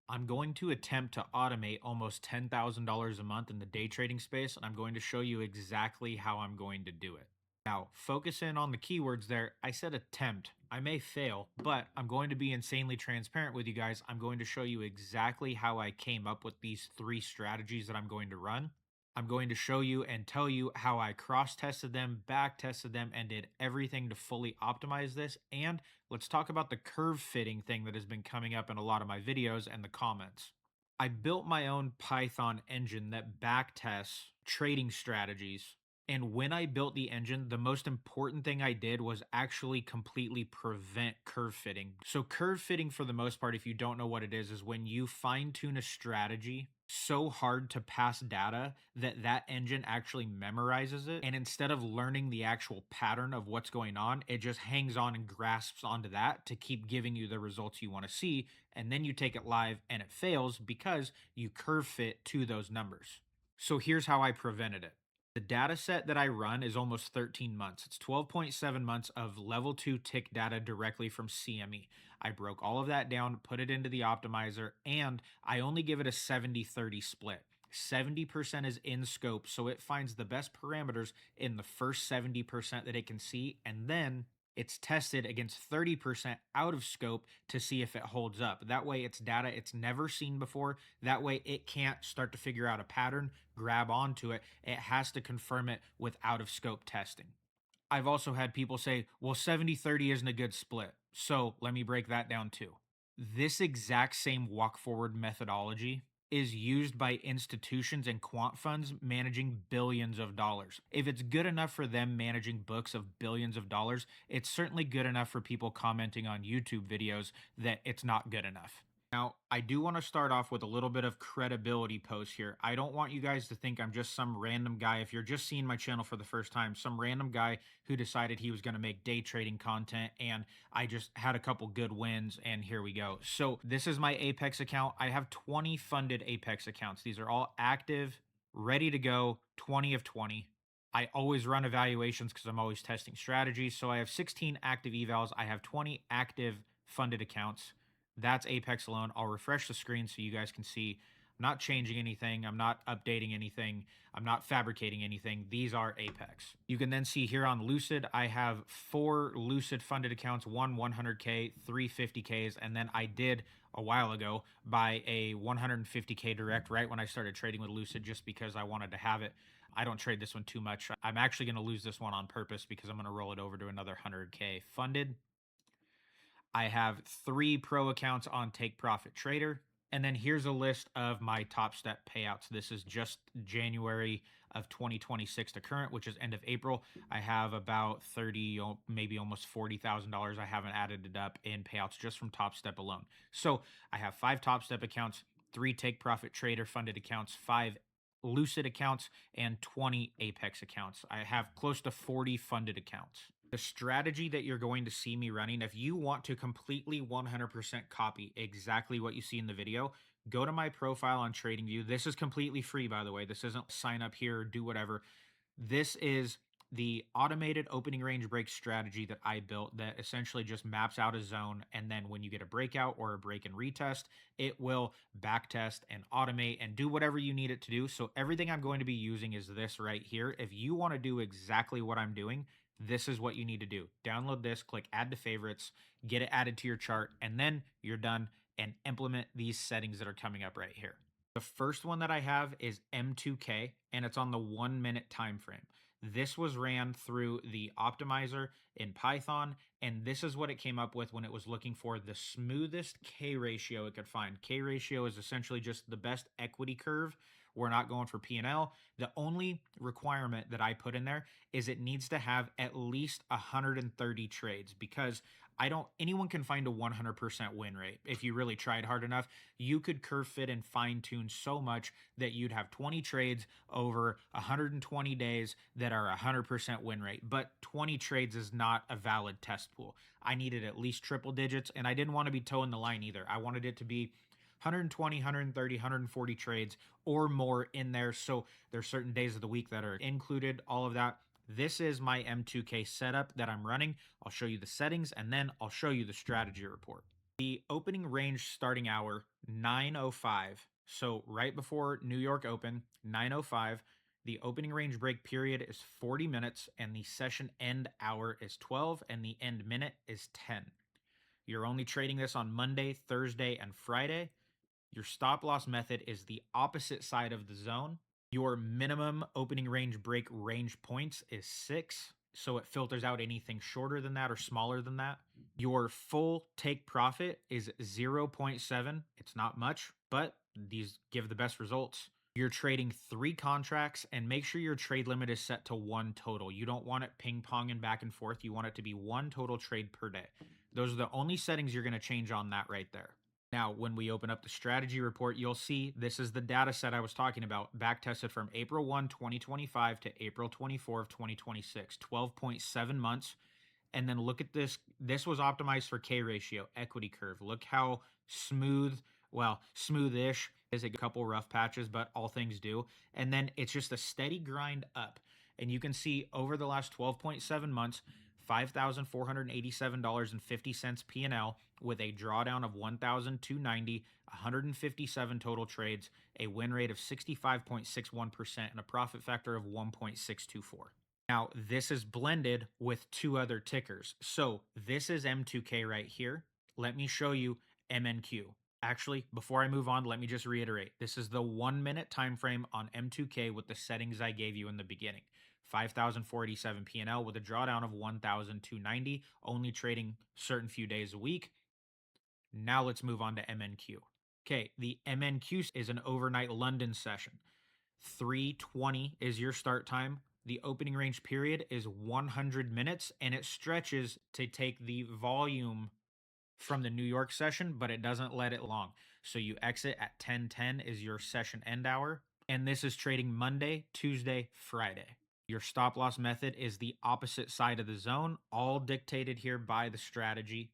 I'm going to attempt to automate almost $10,000 a month in the day trading space, and I'm going to show you exactly how I'm going to do it. Now, focus in on the keywords there. I said attempt. I may fail, but I'm going to be insanely transparent with you guys. I'm going to show you exactly how I came up with these three strategies that I'm going to run. I'm going to show you and tell you how I cross tested them, back tested them, and did everything to fully optimize this. And let's talk about the curve fitting thing that has been coming up in a lot of my videos and the comments. I built my own Python engine that backtests trading strategies. And when I built the engine, the most important thing I did was actually completely prevent curve fitting. So, curve fitting, for the most part, if you don't know what it is when you fine tune a strategy so hard to pass data that that engine actually memorizes it. And instead of learning the actual pattern of what's going on, it just hangs on and grasps onto that to keep giving you the results you want to see. And then you take it live and it fails because you curve fit to those numbers. So here's how I prevented it. The data set that I run is almost 13 months. It's 12.7 months of level 2 tick data directly from CME. I broke all of that down, put it into the optimizer, and I only give it a 70-30 split. 70% is in scope, so it finds the best parameters in the first 70% that it can see, and then it's tested against 30% out of scope to see if it holds up. That way, it's data it's never seen before. That way, it can't start to figure out a pattern, grab onto it. It has to confirm it with out of scope testing. I've also had people say, well, 70-30 isn't a good split. So let me break that down too. This exact same walk forward methodology is used by institutions and quant funds managing billions of dollars. If it's good enough for them managing books of billions of dollars, it's certainly good enough for people commenting on YouTube videos that it's not good enough. Now, I do want to start off with a little bit of credibility post here. I don't want you guys to think I'm just some random guy. If you're just seeing my channel for the first time, some random guy who decided he was going to make day trading content and I just had a couple good wins and here we go. So, this is my Apex account. I have 20 funded Apex accounts. These are all active, ready to go, 20 of 20. I always run evaluations because I'm always testing strategies. So, I have 16 active evals. I have 20 active funded accounts. That's Apex alone. I'll refresh the screen so you guys can see I'm not changing anything. I'm not updating anything. I'm not fabricating anything. These are Apex. You can then see here on Lucid, I have 4 Lucid funded accounts, one 100K, 3 50Ks, and then I did a while ago buy a 150K direct right when I started trading with Lucid just because I wanted to have it. I don't trade this one too much. I'm actually going to lose this one on purpose because I'm going to roll it over to another 100K funded. I have 3 pro accounts on Take Profit Trader. And then here's a list of my top step payouts. This is just January of 2026 to current, which is end of April. I have about 30, maybe almost $40,000. I haven't added it up in payouts just from Top Step alone. So I have 5 Top Step accounts, 3 Take Profit Trader funded accounts, 5 Lucid accounts, and 20 Apex accounts. I have close to 40 funded accounts. The strategy that you're going to see me running, if you want to completely 100% copy exactly what you see in the video, go to my profile on TradingView. This is completely free, by the way. This isn't sign up here, do whatever. This is the automated opening range break strategy that I built that essentially just maps out a zone. And then when you get a breakout or a break and retest, it will backtest and automate and do whatever you need it to do. So everything I'm going to be using is this right here. If you want to do exactly what I'm doing, this is what you need to do. Download this, click add to favorites, get it added to your chart, and then you're done and implement these settings that are coming up right here. The first one that I have is M2K and it's on the 1 minute time frame. This was ran through the optimizer in Python, and this is what it came up with when it was looking for the smoothest K ratio it could find. K ratio is essentially just the best equity curve. We're not going for P&L. The only requirement that I put in there is it needs to have at least 130 trades because anyone can find a 100% win rate. If you really tried hard enough, you could curve fit and fine tune so much that you'd have 20 trades over 120 days that are 100% win rate. But 20 trades is not a valid test pool. I needed at least triple digits, and I didn't want to be toeing the line either. I wanted it to be 120, 130, 140 trades or more in there. So there's certain days of the week that are included, all of that. This is my M2K setup that I'm running. I'll show you the settings and then I'll show you the strategy report. The opening range starting hour 9:05. So right before New York Open, 9:05. The opening range break period is 40 minutes and the session end hour is 12 and the end minute is 10. You're only trading this on Monday, Thursday, and Friday. Your stop loss method is the opposite side of the zone. Your minimum opening range break range points is 6. So it filters out anything shorter than that or smaller than that. Your full take profit is 0.7. It's not much, but these give the best results. You're trading 3 contracts and make sure your trade limit is set to 1 total. You don't want it ping ponging back and forth. You want it to be 1 total trade per day. Those are the only settings you're going to change on that right there. Now, when we open up the strategy report, you'll see this is the data set I was talking about, back tested from April 1, 2025 to April 24 of 2026, 12.7 months. And then look at this. This was optimized for K ratio, equity curve. Look how smooth, well, smoothish is a couple rough patches, but all things do. And then it's just a steady grind up. And you can see over the last 12.7 months, $5,487.50 P&L with a drawdown of 1,290, 157 total trades, a win rate of 65.61%, and a profit factor of 1.624. Now, this is blended with 2 other tickers. So this is M2K right here. Let me show you MNQ. Actually, before I move on, let me just reiterate. This is the 1-minute time frame on M2K with the settings I gave you in the beginning. 5,487 P&L with a drawdown of 1,290, only trading certain few days a week. Now let's move on to MNQ. Okay, the MNQ is an overnight London session. 3:20 is your start time. The opening range period is 100 minutes and it stretches to take the volume from the New York session, but it doesn't let it long. So you exit at 10:10 is your session end hour. And this is trading Monday, Tuesday, Friday. Your stop loss method is the opposite side of the zone, all dictated here by the strategy.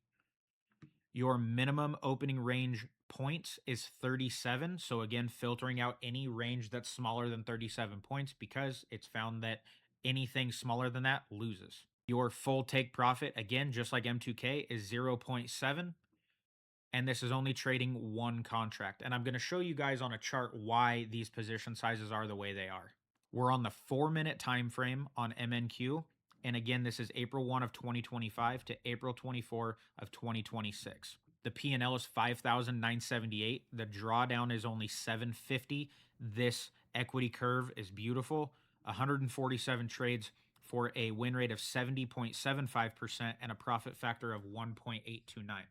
Your minimum opening range points is 37. So again, filtering out any range that's smaller than 37 points because it's found that anything smaller than that loses. Your full take profit, again, just like M2K, is 0.7. And this is only trading 1 contract. And I'm going to show you guys on a chart why these position sizes are the way they are. We're on the 4-minute time frame on MNQ. And again, this is April 1 of 2025 to April 24 of 2026. The P&L is 5,978. The drawdown is only 750. This equity curve is beautiful. 147 trades for a win rate of 70.75% and a profit factor of 1.829.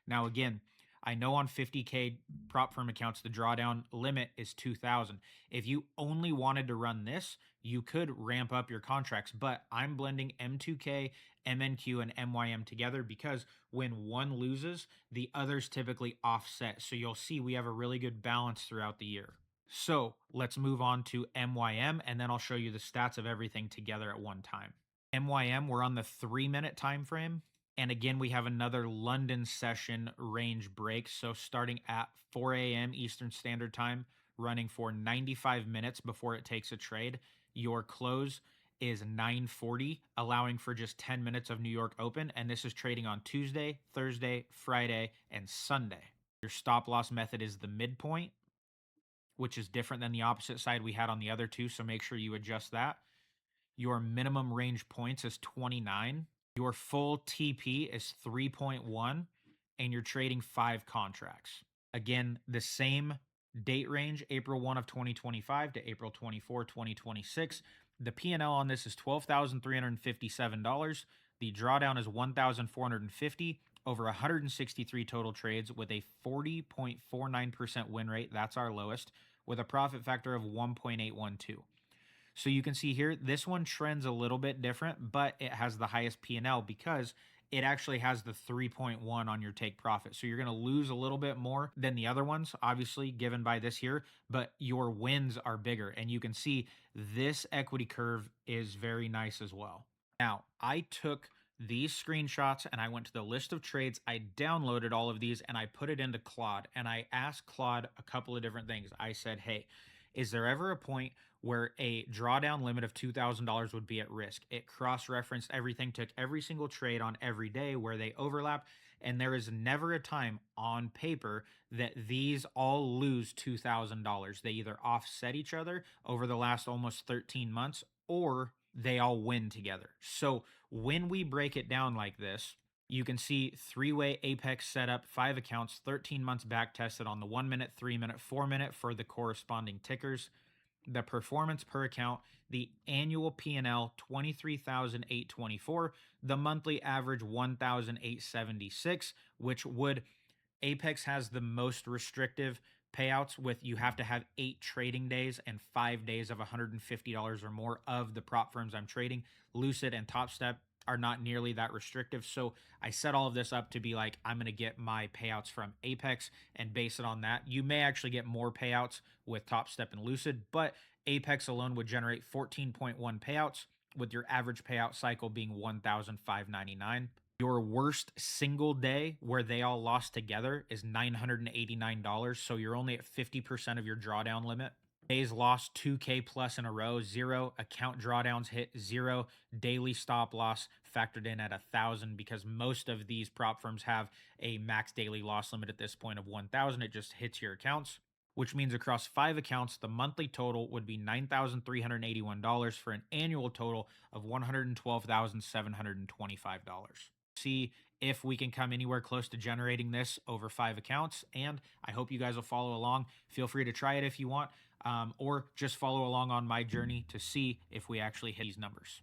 Now, again, I know on 50K prop firm accounts, the drawdown limit is 2,000. If you only wanted to run this, you could ramp up your contracts, but I'm blending M2K, MNQ, and MYM together because when one loses, the others typically offset. So you'll see we have a really good balance throughout the year. So let's move on to MYM, and then I'll show you the stats of everything together at one time. MYM, we're on the 3-minute time frame. And again, we have another London session range break. So starting at 4 a.m. Eastern Standard Time, running for 95 minutes before it takes a trade. Your close is 9:40, allowing for just 10 minutes of New York Open. And this is trading on Tuesday, Thursday, Friday, and Sunday. Your stop loss method is the midpoint, which is different than the opposite side we had on the other two. So make sure you adjust that. Your minimum range points is 29. Your full TP is 3.1, and you're trading 5 contracts. Again, the same date range, April 1 of 2025 to April 24, 2026. The P&L on this is $12,357. The drawdown is 1,450 over 163 total trades with a 40.49% win rate. That's our lowest, with a profit factor of 1.812. So you can see here, this one trends a little bit different, but it has the highest P&L because it actually has the 3.1 on your take profit. So you're going to lose a little bit more than the other ones, obviously given by this here, but your wins are bigger. And you can see this equity curve is very nice as well. Now, I took these screenshots and I went to the list of trades. I downloaded all of these and I put it into Claude, and I asked Claude a couple of different things. I said, hey, is there ever a point where a drawdown limit of $2,000 would be at risk? It cross referenced everything, took every single trade on every day where they overlap. And there is never a time on paper that these all lose $2,000. They either offset each other over the last almost 13 months or they all win together. So when we break it down like this, you can see three-way Apex setup, 5 accounts, 13 months back tested on the 1 minute, 3 minute, 4 minute for the corresponding tickers. The performance per account, the annual P&L 23,824, the monthly average 1,876, which would Apex has the most restrictive payouts with you have to have 8 trading days and 5 days of $150 or more of the prop firms I'm trading. Lucid and Top Step are not nearly that restrictive. So I set all of this up to be like, I'm going to get my payouts from Apex and base it on that. You may actually get more payouts with Top Step and Lucid, but Apex alone would generate 14.1 payouts with your average payout cycle being 1,599. Your worst single day where they all lost together is $989. So you're only at 50% of your drawdown limit. Days lost 2K plus in a row, zero. Account drawdowns hit zero. Daily stop loss factored in at 1,000 because most of these prop firms have a max daily loss limit at this point of 1,000. It just hits your accounts, which means across 5 accounts, the monthly total would be $9,381 for an annual total of $112,725. See if we can come anywhere close to generating this over 5 accounts. And I hope you guys will follow along. Feel free to try it if you want, or just follow along on my journey to see if we actually hit these numbers.